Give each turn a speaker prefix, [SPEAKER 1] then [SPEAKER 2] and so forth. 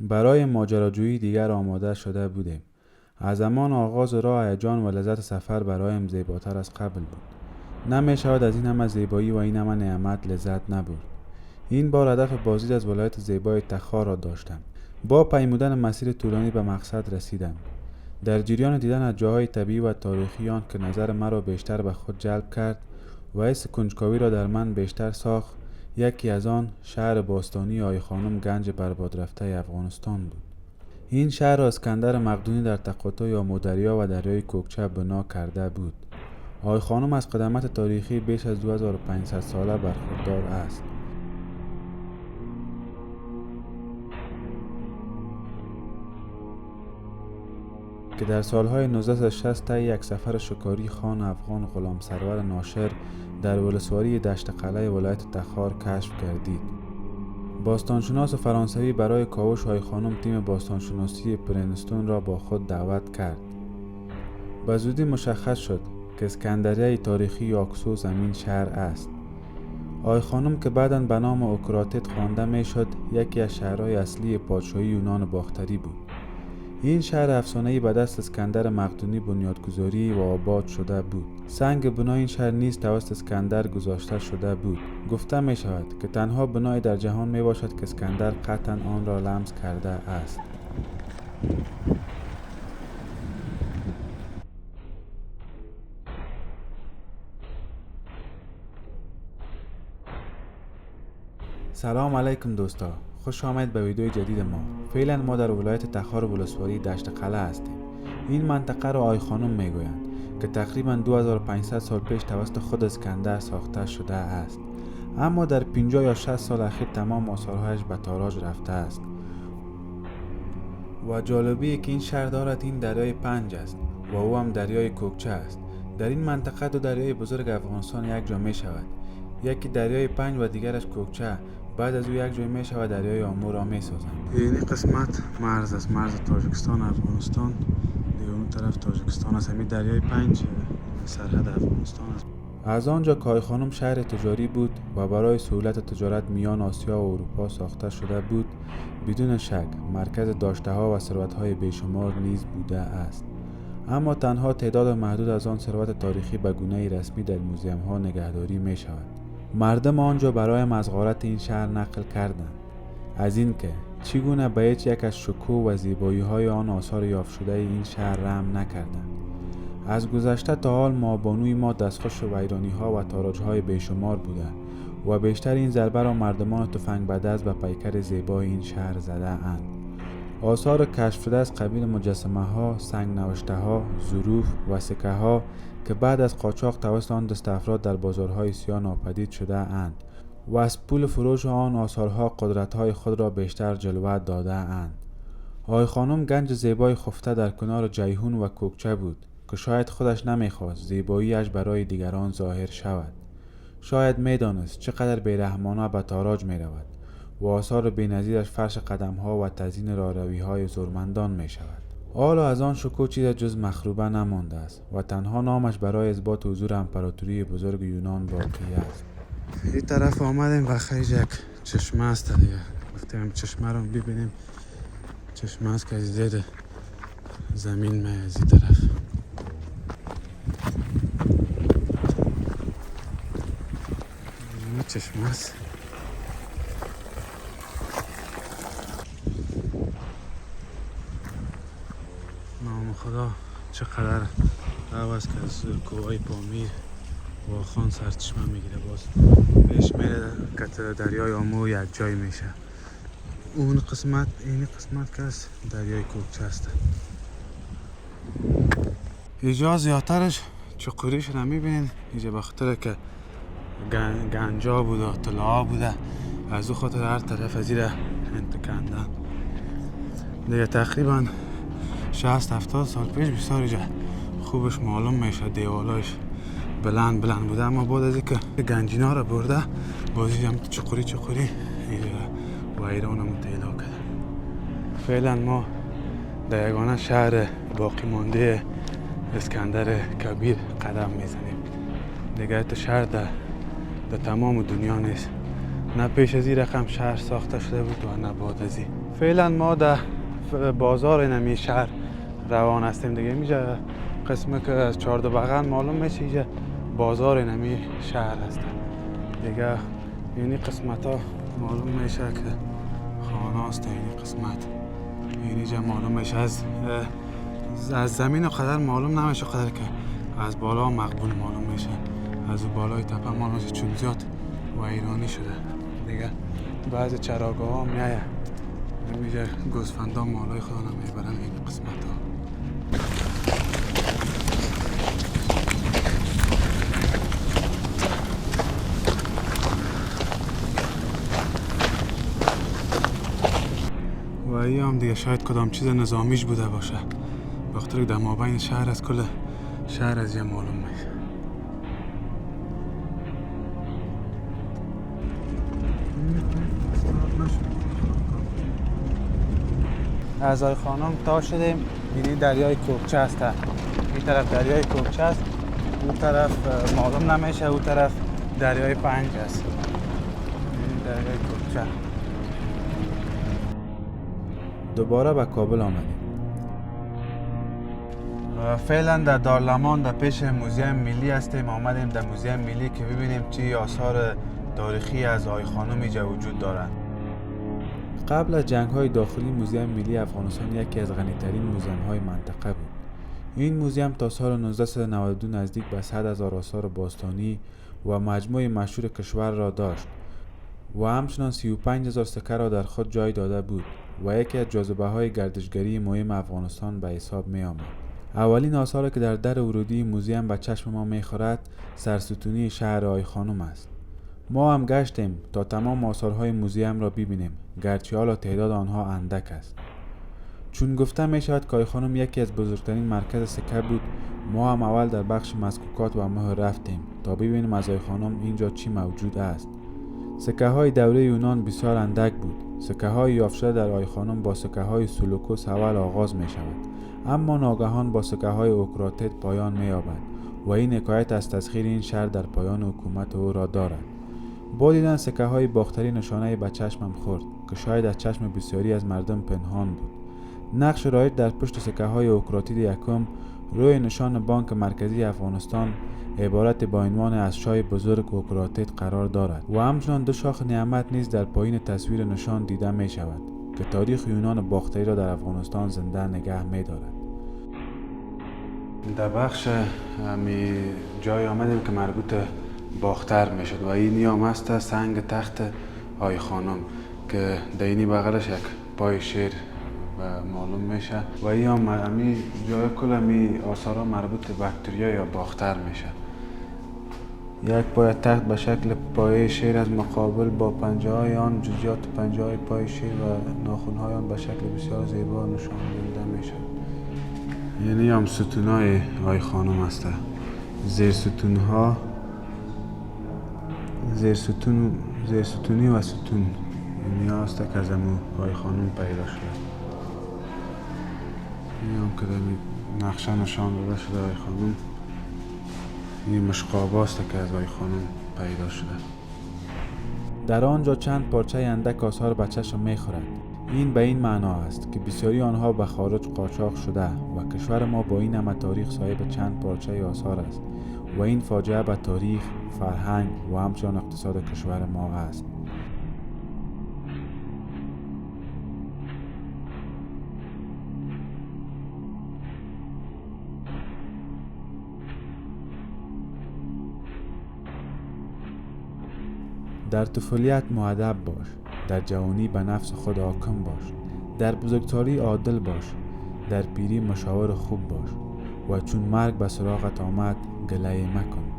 [SPEAKER 1] برای ماجراجویی دیگر آماده شده بودیم. از همان آغاز راه هیجان و لذت سفر برایم زیباتر از قبل بود. نمی شود از این همه زیبایی و این همه نعمت لذت نبرد. این بار هدف بازدید از ولایت زیبای تخار را داشتم. با پیمودن مسیر طولانی به مقصد رسیدم. در جریان دیدن از جاهای طبیعی و تاریخی آن که نظر مرا بیشتر به خود جلب کرد و حس کنجکاوی را در من بیشتر ساخت، یکی از آن شهر باستانی آی خانم گنج برباد رفته افغانستان بود. این شهر را اسکندر مقدونی در تقاطع آمودریا و دریای کوکچه بنا کرده بود. آی خانم از قدمت تاریخی بیش از 2500 ساله برخوردار است که در سالهای 1960 طی یک سفر شکاری خان افغان غلام سرور ناشر در ولسوالی دشت قلعه ولایت تخار کشف گردید. باستانشناس فرانسوی برای کاوش آی خانم تیم باستانشناسی پرینستون را با خود دعوت کرد. به زودی مشخص شد که اسکندریه تاریخی یاکسو زمین شهر است. آی خانم که بعداً به نام اوکراتید خوانده می شد، یکی از شهرهای اصلی پادشاهی یونان باختری بود. این شهر افسانه‌ای به دست اسکندر مقدونی بنیادگذاری و آباد شده بود. سنگ بنای این شهر نیز توسط اسکندر گذاشته شده بود. گفته می شود که تنها بنای در جهان می باشد که اسکندر قطعاً آن را لمس کرده است. سلام علیکم دوستا، خوش آمد به ویدیوی جدید ما. فعلا ما در ولایت تخار ولسوالی دشت قلعه هستیم. این منطقه را آی خانم میگویند که تقریبا 2500 سال پیش توسط خود اسکندر ساخته شده است، اما در 50 یا 60 سال اخیر تمام آثارهایش به تاراج رفته است. و جالبی که این شهر دارد این دریای پنج است و او هم دریای کوکچه است. در این منطقه دو دریای بزرگ افغانستان یک جا می شود، یکی دریای پنج و دیگرش کوکچه. بعد از او یک جای می شود دریای آمو را می سازند. این قسمت مرز است، مرز تاجیکستان افغانستان. دیگه اون طرف تاجیکستان است. همین دریای پنج سرحد افغانستان است. از آنجا که آی خانم شهر تجاری بود و برای سهولت تجارت میان آسیا و اروپا ساخته شده بود، بدون شک مرکز داشته‌ها و ثروت‌های بیشمار نیز بوده است. اما تنها تعداد محدود از آن ثروت تاریخی به گونه‌ای رسمی در موزیم‌ها نگهداری می شود. مردم آنجا برایم از غارت این شهر نقل کردند، از این که چگونه به هیچ یک از شکوه و زیبایی‌های آن آثار یافت شده این شهر رحم نکردند. از گذشته تا حال مابانوی ما دستخوش ویرانی‌ها و تاراج‌های بیشمار بوده و بیشتر این ضربه را مردمان تفنگ به دست به پیکر زیبای این شهر زده اند. آثار کشف شده از قبیل مجسمه‌ها، سنگ نوشته‌ها، ظروف و سکه‌ها که بعد از قاچاق توسط آن دست افراد در بازارهای سیاه ناپدید شده اند و از پول فروش آن آثارها قدرت‌های خود را بیشتر جلوه داده اند. آی خانم گنج زیبای خفته در کنار جیهون و کوکچه بود که شاید خودش نمی‌خواست زیباییش برای دیگران ظاهر شود. شاید می‌دانست چقدر بی‌رحمانه به تاراج می‌رود و آثار بی‌نظیرش فرش قدم‌ها و تزیین راهروی‌های زورمندان می‌شود. حالا از آن شکوه چیز جز مخروبه نمانده است و تنها نامش برای اثبات حضور امپراتوری بزرگ یونان باقی است. این طرف آمدیم و خیلی یک چشمه است دیگه. گفتیم چشمه رو ببینیم. چشمه است که از زیر زمین می از این طرف. این چشمه است. نام خدا چقدر عوض که از کوههای پامیر و خان سرچشمه میگیره، باز بهش میره که دریای آمو یک جای میشه. اون قسمت این قسمت که از دریای کوکچه است. اینجا زیادترش چقوریش رو میبینین. اینجا بخاطر که گنجا بوده، طلا بوده، از او خاطر هر طرف از این انتکندن دیگه. تقریبا 60-70 سال پیش بسیار اینجا خوبش معلوم میشه، دیوالاش بلند بوده، اما بعد از اینکه گنجینا رو برده بازی هم چقوری ویران هم تیلا کرده. فعلا ما در یگانه شهر باقی مانده اسکندر کبیر قدم میزنیم. دیگه تو شهر در تمام دنیا نیست، نه پیش از این رقم شهر ساخته شده بود و نه بعد از این. فعلا ما در بازار اینمی شهر روان هستیم دیگه. اینجا قسمی که از چهارده بغل معلوم میشه اینجا بازار اینمی شهر هست دیگه. یعنی قسمت ها معلوم میشه که خانه هست. این قسمت اینجا معلوم میشه از زمین قدر معلوم نمیشه، قدر که از بالا مقبول معلوم میشه. از اون بالای تپه معلوم میشه چون زیاد ویرانی شده دیگه. بعضی چراگاه ها میایه میگه گوسفندا مالای خدا نمیبرن این قسمت ها. و ای هم دیگه شاید کدام چیز نظامیش بوده باشه، بخاطر که در مابین شهر از کل شهر از یه معلوم میشه. از آی خانم تا شدیم، یعنی دریای کوکچه است. این طرف دریای کوکچه است، اون طرف معلوم نمیشه، اون طرف دریای پنج است. این دریای کوکچه. دوباره به کابل آمدیم. فعلا در دارالمان در پیش موزیم ملی هستیم. آمدیم در موزیم ملی که ببینیم چه آثار تاریخی از آی خانم اینجا وجود دارند. قبل از جنگ‌های داخلی موزیم ملی افغانستان یکی از غنی‌ترین موزیم‌های منطقه بود. این موزیم تا سال 1992 نزدیک به 100,000 آثار باستانی و مجموعه مشهور کشور را داشت و همچنان 35,000 سکه را در خود جای داده بود و یکی از جاذبه‌های گردشگری مهم افغانستان به حساب می‌آمد. اولین آثاری که در در ورودی موزیم به چشم ما می‌خورد سرستونی شهر آی خانم است. ما هم گشتیم تا تمام آثارهای موزیم را ببینیم، گرچه حالا تعداد آنها اندک است. چون گفته می شود که آی خانم یکی از بزرگترین مرکز سکه بود، ما هم اول در بخش مسکوکات و مهر رفتیم تا ببینیم از آی خانم اینجا چی موجود است. سکه های دوره یونان بسیار اندک بود. سکه های یافت شده در آی خانم با سکه های سلوکوس اول آغاز می شود، اما ناگهان با سکه های اوکراتید پایان می یابد و این حکایت از تسخیر این شهر در پایان حکومت او را دارد. با دیدن سکه های باختری نشانه به چشمم خورد که شاید از چشم بسیاری از مردم پنهان بود. نقش رایج در پشت سکه های اوکراتید یکم روی نشان بانک مرکزی افغانستان عبارت با عنوان از شاه بزرگ اوکراتید قرار دارد و همچنان دو شاخ نعمت نیز در پایین تصویر نشان دیده می شود که تاریخ یونان باختری را در افغانستان زنده نگه می دارد. در بخش جای آمدیم که مربوط باختر می شد و این نیام است سنگ تخت آی خانم که در اینی بغلش یک پای شیر معلوم میشه و این هم جای کل آثارا مربوط به وکتوریا یا باختر میشه. یک پای تخت به شکل پای شیر از مقابل با پنجه های آن جزئیات پنجه های پای شیر و ناخن های آن به شکل بسیار زیبا نشان داده میشه. یعنی هم ستون های آی خانم است. زیر ستونی و ستون یعنی هست که از امو آی خانم پیدا شده. این هم که در نقشه نشان داده شده آی خانم. این مشقاب است که از آی خانم پیدا شده. در آنجا چند پارچه اندک آثار به چشم می‌خورد. این به این معنا است که بسیاری آنها به خارج قاچاق شده و کشور ما با این همه تاریخ صاحب چند پارچه آثار است و این فاجعه به تاریخ، فرهنگ و همچنان اقتصاد کشور ما است. در طفولیت مؤدب باش، در جوانی به نفس خود حاکم باش، در بزرگسالی عادل باش، در پیری مشاور خوب باش و چون مرگ به سراغت آمد گله مکن.